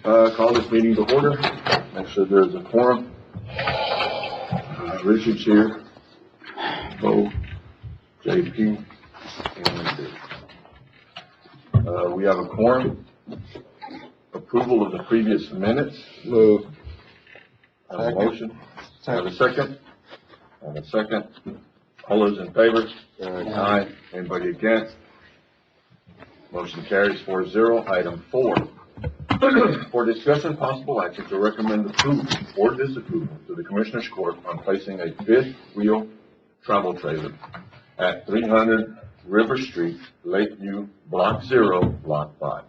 Call this meeting to order. Make sure there's a quorum. Richard's here. Bo, JP, and Dave. We have a quorum. Approval of the previous minutes. Move. Have a motion. Have a second. Have a second. All those in favor? Aye. Anybody against? Motion carries 4-0. Item 4. For discussion, possible action to recommend approval or disapproval to the Commissioners Court on placing a fifth wheel travel trailer at 300 River Street, Lakeview, Block 0, Lot 5.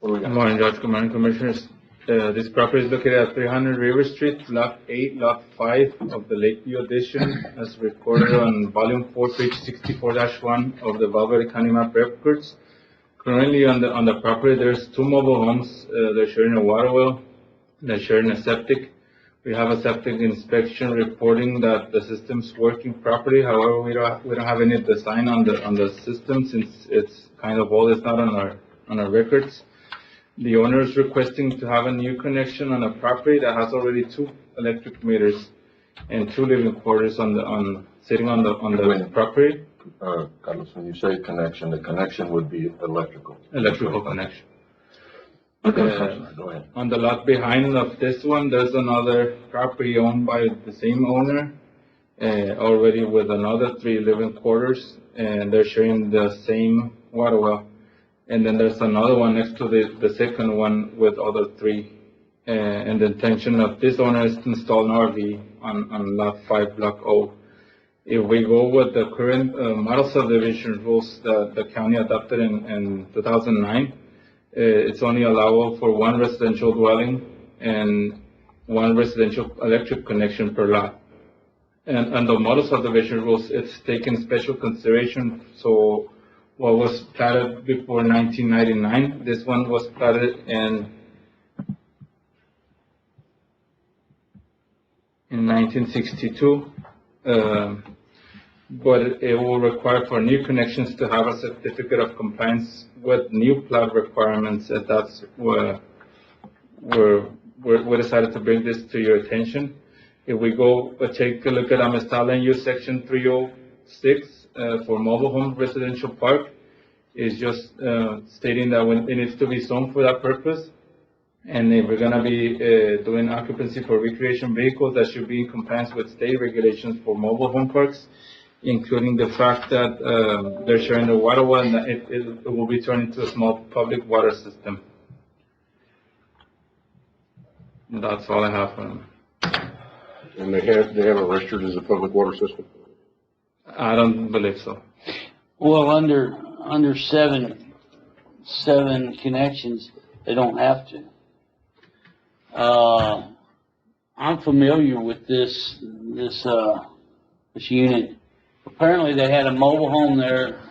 Good morning, Judge. Good morning, Commissioners. This property is located at 300 River Street, Lot 8, Lot 5 of the Lakeview Edition, as recorded on Volume 4, page 64-1 of the Valverde County Map Records. Currently on the property, there's 2 mobile homes. They're sharing a water well. They're sharing a septic. We have a septic inspection reporting that the system's working properly. However, we don't have any design on the system since it's kind of old. It's not on our records. The owner is requesting to have a new connection on a property that has already 2 electric meters and 2 living quarters sitting on the property. Carlos, when you say connection, the connection would be electrical. Electrical connection. Go ahead. On the lot behind of this one, there's another property owned by the same owner, already with another 3 living quarters, and they're sharing the same water well. And then there's another one next to the second one with other 3. And the intention of this owner is to install an RV on lot 5, block O. If we go with the current model subdivision rules that the county adopted in 2009, it's only allowable for 1 residential dwelling and 1 residential electric connection per lot. And the model subdivision rules, it's taken special consideration. So what was platted before 1999, this one was platted in 1962. But it will require for new connections to have a certificate of compliance with new plat requirements, and that's where we decided to bring this to your attention. If we go take a look at Amistad Land Use Section 306 for mobile home residential park, is just stating that it needs to be zoned for that purpose. And if we're going to be doing occupancy for recreation vehicles, that should be in compliance with state regulations for mobile home parks, including the fact that they're sharing the water well and that it will be turned into a small public water system. That's all I have for them. And they have it registered as a public water system? I don't believe so. Well, under seven connections, they don't have to. I'm familiar with this unit. Apparently, they had a mobile home there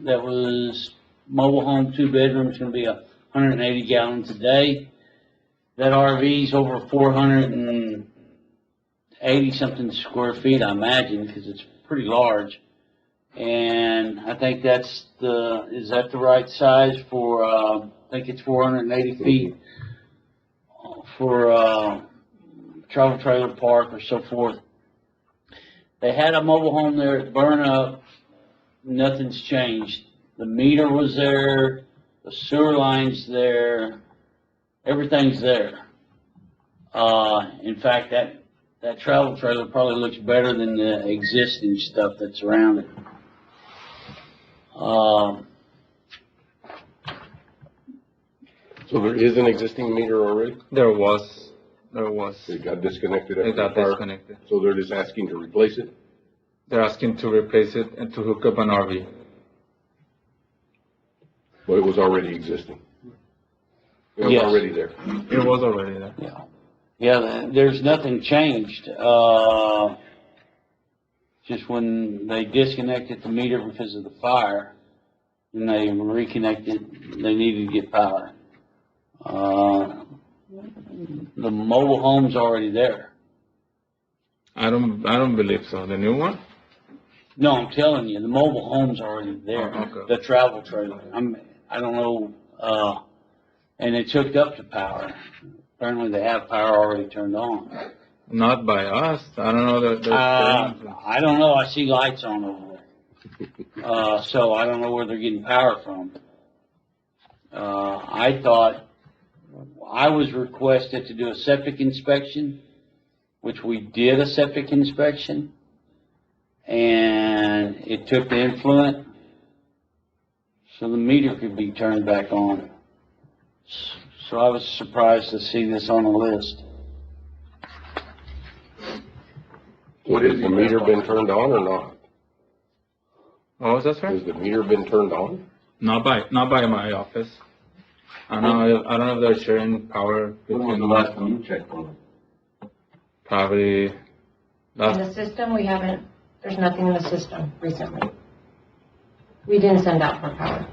that was mobile home, 2 bedrooms, going to be 180 gallons a day. That RV's over 480 something square feet, I imagine, because it's pretty large. And I think is that the right size for, I think it's 480 feet for travel trailer park or so forth. They had a mobile home there at burn up. Nothing's changed. The meter was there, the sewer line's there, everything's there. In fact, that travel trailer probably looks better than the existing stuff that's around it. So there is an existing meter already? There was. It got disconnected? It got disconnected. So they're just asking to replace it? They're asking to replace it and to hook up an RV. But it was already existing? It was already there? It was already there. Yeah. Yeah, there's nothing changed. Just when they disconnected the meter because of the fire, and they reconnected, they needed to get power. The mobile home's already there. I don't believe so. The new one? No, I'm telling you, the mobile home's already there. Oh, okay. The travel trailer. I don't know and it's hooked up to power. Apparently they have power already turned on. Not by us. I don't know that. I don't know, I see lights on over there. So I don't know where they're getting power from. I thought, I was requested to do a septic inspection, which we did a septic inspection, and it took the influent, so the meter could be turned back on. So I was surprised to see this on the list. Has the meter been turned on or not? What was that, sir? Has the meter been turned on? Not by my office. I don't know if they're sharing power. When was the last time you checked on it? Probably In the system, we haven't, there's nothing in the system recently. We didn't send out for power.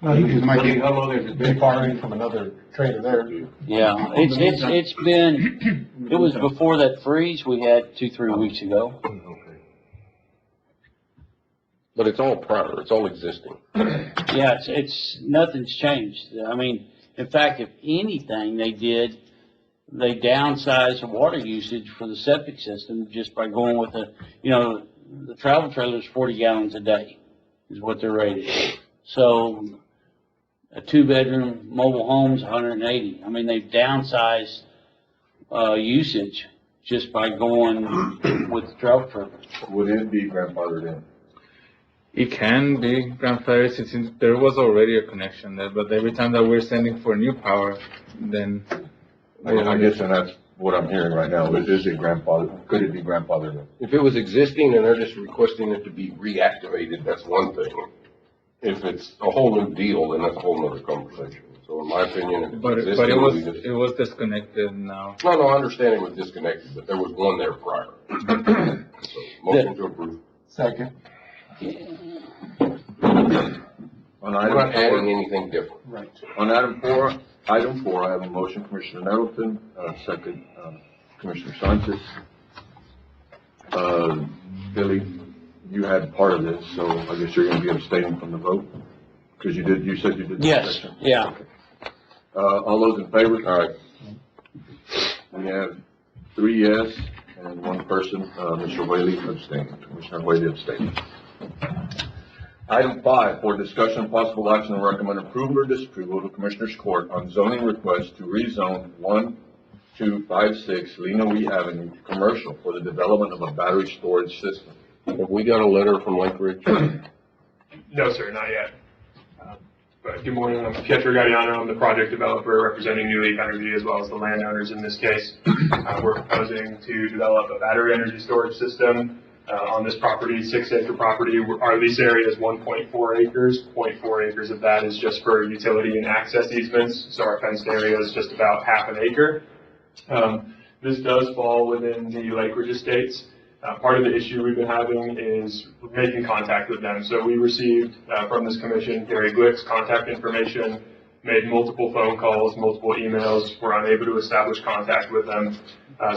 No, it might be, how long has it been borrowing from another trader there? Yeah, it's been, it was before that freeze we had 2-3 weeks ago. But it's all prior, it's all existing. Yeah, it's, nothing's changed. I mean, in fact, if anything they did, they downsized the water usage for the septic system just by going with the travel trailer's 40 gallons a day is what they're rated. So a 2-bedroom mobile home's 180. I mean, they've downsized, usage just by going with the travel trailer. Would it be grandfathered in? it can be grandfathered since there was already a connection there. But every time that we're sending for new power, then I guess, and that's what I'm hearing right now. Is it grandfather? Could it be grandfathered in? If it was existing and they're just requesting it to be reactivated, that's one thing. If it's a whole new deal, then that's a whole nother conversation. So in my opinion, if but it's it existing, was disconnected now. No, I understand it was disconnected, but there was one there prior. So, motion to approve. Second. On We're not adding anything different. Right. On item four, I have a motion, Commissioner Nettleton, second, Commissioner Sanchez. Billy, you had part of this, so I guess you're gonna be abstaining from the vote? Because you said you did. the Yes, section. yeah. Okay. All those in favor? All right. We have 3 yes and 1 person, Mr. Whaley abstaining, Commissioner Whaley abstaining. Item 5, for discussion and possible action to recommend approval or disapproval of the Commissioners Court on zoning request to rezone 1256 Linoe Avenue to commercial for the development of a battery storage system. Have we got a letter from Lake Ridge? No, sir, not yet. But good morning, I'm Pietro Gadiano. I'm the project developer representing New Leaf Energy as well as the landowners in this case. We're proposing to develop a battery energy storage system on this property, 6-acre property. Our lease area is 1.4 acres. 0.4 acres of that is just for utility and access easements. So our fenced area is just about half an acre. This does fall within the Lake Ridge Estates. Part of the issue we've been having is making contact with them. So we received from this commission Gary Glick's contact information, made multiple phone calls, multiple emails, were unable to establish contact with them.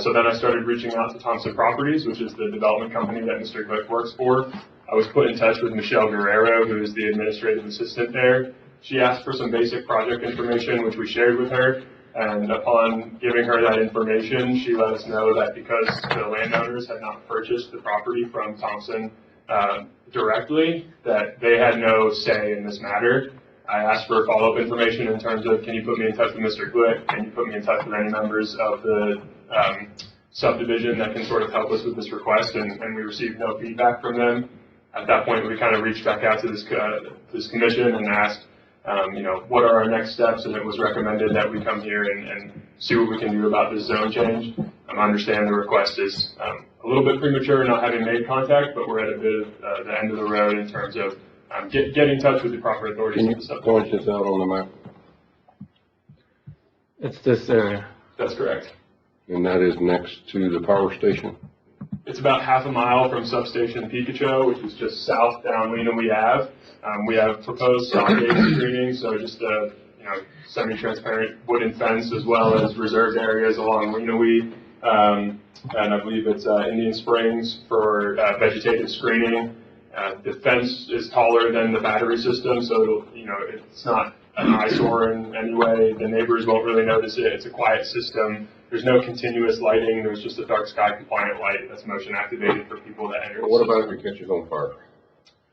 So then I started reaching out to Thompson Properties, which is the development company that Mr. Glick works for. I was put in touch with Michelle Guerrero, who is the administrative assistant there. She asked for some basic project information, which we shared with her. And upon giving her that information, she let us know that because the landowners had not purchased the property from Thompson directly, that they had no say in this matter. I asked for follow-up information in terms of, can you put me in touch with Mr. Glick? Can you put me in touch with any members of the subdivision that can sort of help us with this request? And we received no feedback from them. At that point, we kind of reached back out to this commission and asked, what are our next steps? And it was recommended that we come here and see what we can do about this zone change. I understand the request is a little bit premature, not having made contact, but we're at a bit of the end of the road in terms of get in touch with the proper authorities. Can you point this out on the map? It's this area. That's correct. And that is next to the power station? It's about half a mile from substation Picacho, which is just south down Linoe Ave. We have proposed stockade screening, so just a semi-transparent wooden fence, as well as reserved areas along Linoe, and I believe it's Indian Springs for vegetative screening. The fence is taller than the battery system, so it'll, it's not an eyesore in any way. The neighbors won't really notice it. It's a quiet system. There's no continuous lighting. There's just a dark sky compliant light that's motion activated for people that enter. But what about if it catches on fire?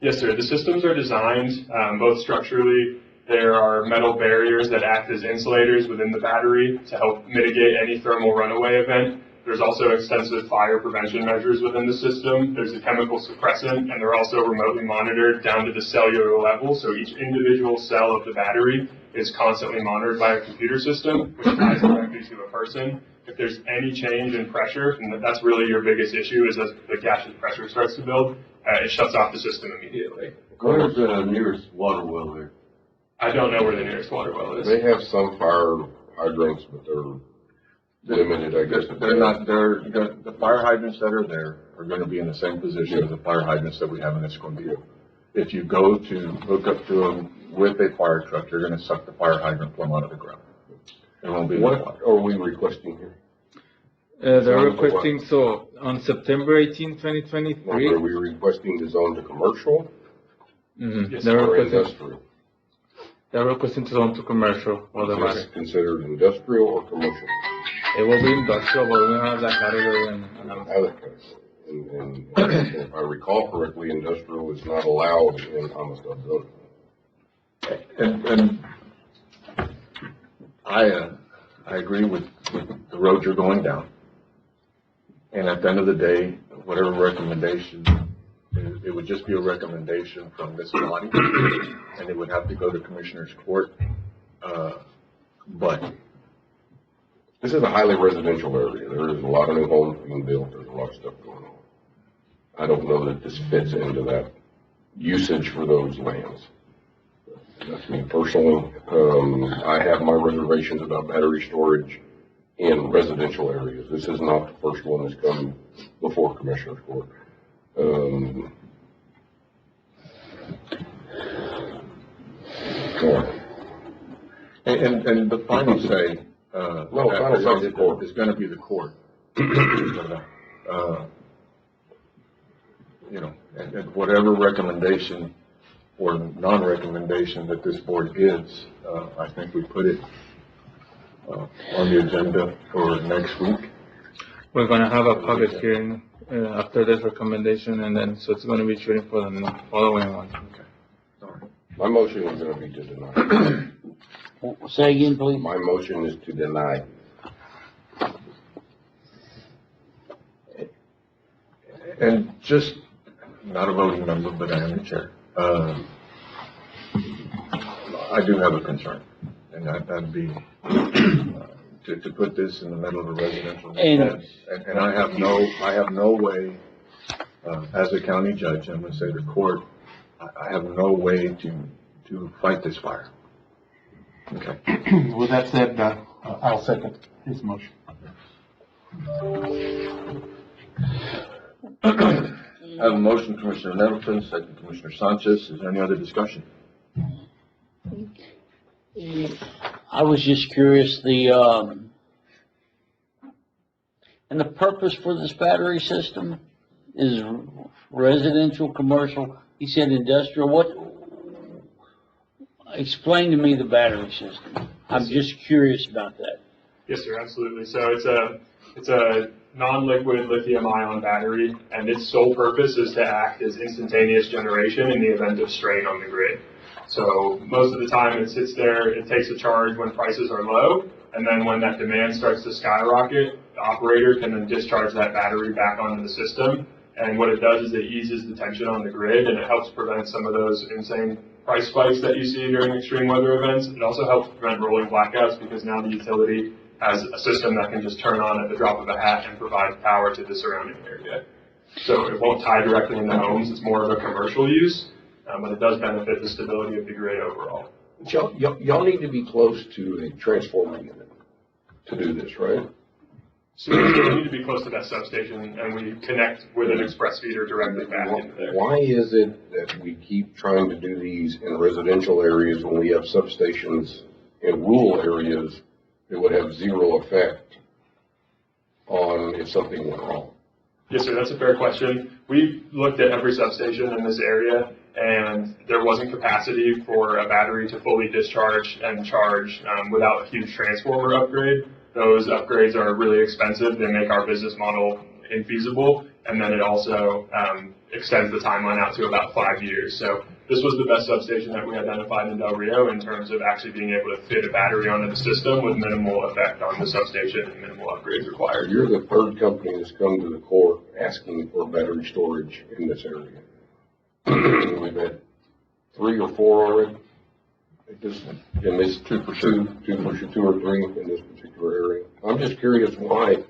Yes, sir. The systems are designed both structurally. There are metal barriers that act as insulators within the battery to help mitigate any thermal runaway event. There's also extensive fire prevention measures within the system. There's a chemical suppressant, and they're also remotely monitored down to the cellular level. So each individual cell of the battery is constantly monitored by a computer system, which ties directly to a person. If there's any change in pressure, and that's really your biggest issue, is as the gaseous pressure starts to build, it shuts off the system immediately. Where's the nearest water well there? I don't know where the nearest water well is. They have some fire hydrants, but they're limited, I guess. The fire hydrants that are there are gonna be in the same position as the fire hydrants that we have in Escondido. If you go to hook up to them with a fire truck, you're gonna suck the fire hydrant plumb out of the ground. It won't be in the water. What are we requesting here? They're requesting, so on September 18, 2023. Are we requesting the zone to commercial Mhm. or industrial? They're requesting to zone to commercial for the Is matter. this considered industrial or commercial? It will be industrial, but we don't have that category in. And if I recall correctly, industrial is not allowed in Amistad zoning. And I agree with the road you're going down. And at the end of the day, whatever recommendation, it would just be a recommendation from this body, and it would have to go to Commissioner's Court. But This is a highly residential area. There is a lot of new homes being built. There's a lot of stuff going on. I don't know that this fits into that usage for those lands. That's me personally. I have my reservations about battery storage in residential areas. This is not the first one that's come before Commissioner's Court. And the final say, final say is the court. is gonna be the court. And whatever recommendation or non-recommendation that this board gives, I think we put it on the agenda for next week. We're gonna have a public hearing after this recommendation, and then, so it's gonna be shooting for the following one. My motion is gonna be to deny. Say again, please. My motion is to deny. And just, not a voting member, but I am the chair. I do have a concern, and that'd be to put this in the middle of a residential neighborhood. And I have no way, as a county judge, I'm gonna say the court, I have no way to fight this fire. Okay. With that said, I'll second his motion. I have a motion, Commissioner Nettleton, second Commissioner Sanchez. Is there any other discussion? I was just curious, and the purpose for this battery system is residential, commercial, he said industrial, explain to me the battery system. I'm just curious about that. Yes, sir, absolutely. So it's a non-liquid lithium-ion battery, and its sole purpose is to act as instantaneous generation in the event of strain on the grid. So most of the time it sits there, it takes a charge when prices are low, and then when that demand starts to skyrocket, the operator can then discharge that battery back onto the system. And what it does is it eases the tension on the grid, and it helps prevent some of those insane price spikes that you see during extreme weather events. It also helps prevent rolling blackouts because now the utility has a system that can just turn on at the drop of a hat and provide power to the surrounding area. So it won't tie directly into homes. It's more of a commercial use, but it does benefit the stability of the grid overall. Y'all need to be close to a transformer unit to do this, right? So we need to be close to that substation, and we connect with an express feeder directly back into there. Why is it that we keep trying to do these in residential areas when we have substations in rural areas that would have zero effect on if something went wrong? Yes, sir, that's a fair question. We looked at every substation in this area, and there wasn't capacity for a battery to fully discharge and charge without a huge transformer upgrade. Those upgrades are really expensive. They make our business model infeasible, and then it also extends the timeline out to about 5 years. So this was the best substation that we identified in Del Rio in terms of actually being able to fit a battery onto the system with minimal effect on the substation and minimal upgrades required. You're the third company that's come to the court asking for battery storage in this area. We've had 3 or 4 already. And this two or three in this particular area. I'm just curious why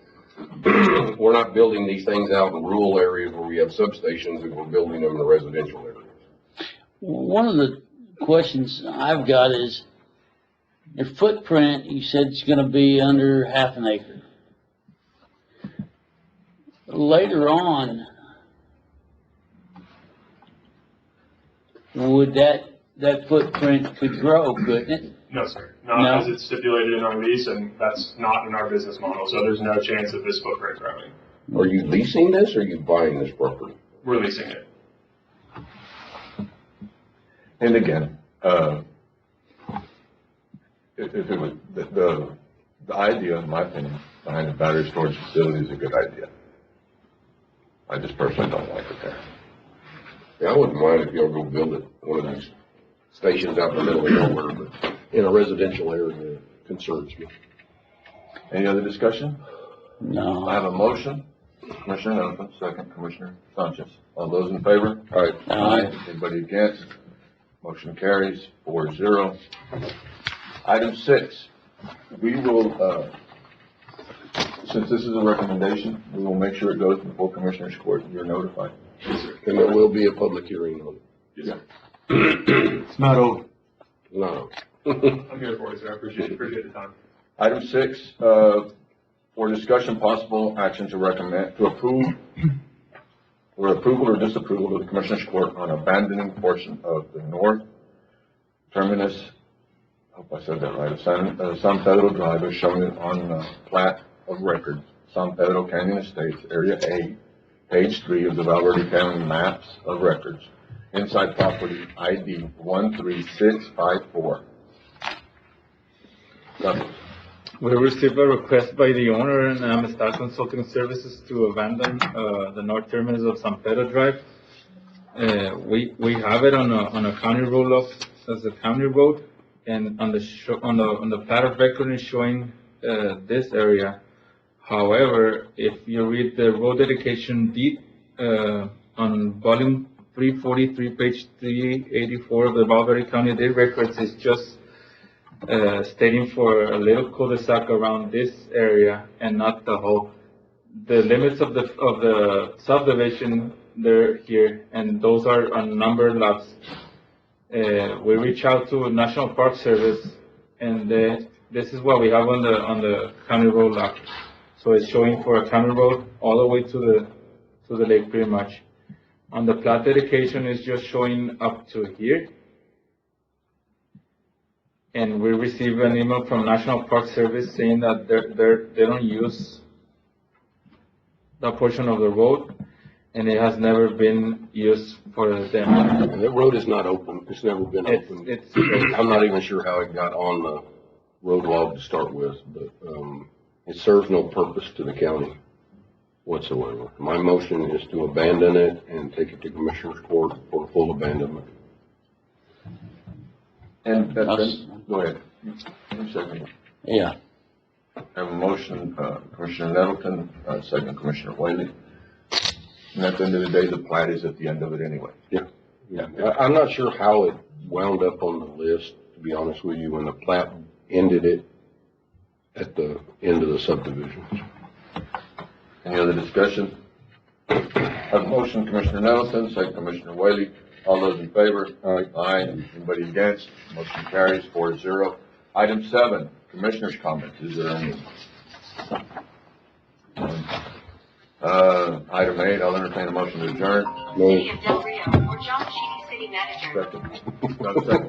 we're not building these things out in rural areas where we have substations and we're building them in the residential areas. One of the questions I've got is, your footprint, you said it's gonna be under half an acre. Later on, would that footprint could grow, couldn't it? No, sir. Not No? as it's stipulated in our lease, and that's not in our business model, so there's no chance of this footprint growing. Are you leasing this or are you buying this property? We're leasing it. And again, if it was, the idea, in my opinion, behind the battery storage facility is a good idea. I just personally don't like it there. Yeah, I wouldn't mind if y'all go build it, one of these stations out in the middle of nowhere, but in a residential area, it concerns me. Any other discussion? No. I have a motion. Commissioner Nelson, second, Commissioner Sanchez. All those in favor? Aye. Anybody against? Motion carries 4-0. Item 6, we will, since this is a recommendation, we will make sure it goes before Commissioners Court. You're notified. And there will be a public hearing on it. Yeah. It's not over. No. I'm here for it, sir. I appreciate the time. Item 6, for discussion, possible action to recommend, to approve, or approval or disapproval of the Commissioners Court on abandoning portion of the north terminus, I hope I said that right, of San Pedro Drive as shown on plat of record, San Pedro Canyon Estates, Area A, page 3 of the Valverde County Maps of Records, inside property ID 13654. Done. We received a request by the owner and Amistad Consulting Services to abandon the north terminus of San Pedro Drive. We have it on a county road as a county road, and on the plat of record is showing this area. However, if you read the road dedication deed on volume 343, page 384 of the Valverde County Deed Records, is just stating for a little cul-de-sac around this area and not the whole. The limits of the subdivision, they're here, and those are on numbered lots. We reach out to National Park Service, and this is what we have on the county road lot. So it's showing for a county road all the way to the lake pretty much. On the plat dedication is just showing up to here. And we received an email from National Park Service saying that they don't use that portion of the road, and it has never been used for them. The road is not open. It's never been open. I'm not even sure how it got on the road log to start with, but it serves no purpose to the county whatsoever. My motion is to abandon it and take it to Commissioner's Court for full abandonment. And go ahead. You second. Yeah. I have a motion, Commissioner Nettleton, second, Commissioner Whaley. And at the end of the day, the plat is at the end of it anyway. Yeah. I'm not sure how it wound up on the list, to be honest with you, when the plat ended it at the end of the subdivision. Any other discussion? I have a motion, Commissioner Nettleton, second, Commissioner Whaley. All those in favor? Aye. Anybody against? Motion carries 4-0. Item 7, Commissioner's comments. Is there any? Item 8, I'll entertain a motion to adjourn. No. City of Del Rio, or John Sheedy, City Manager. Second.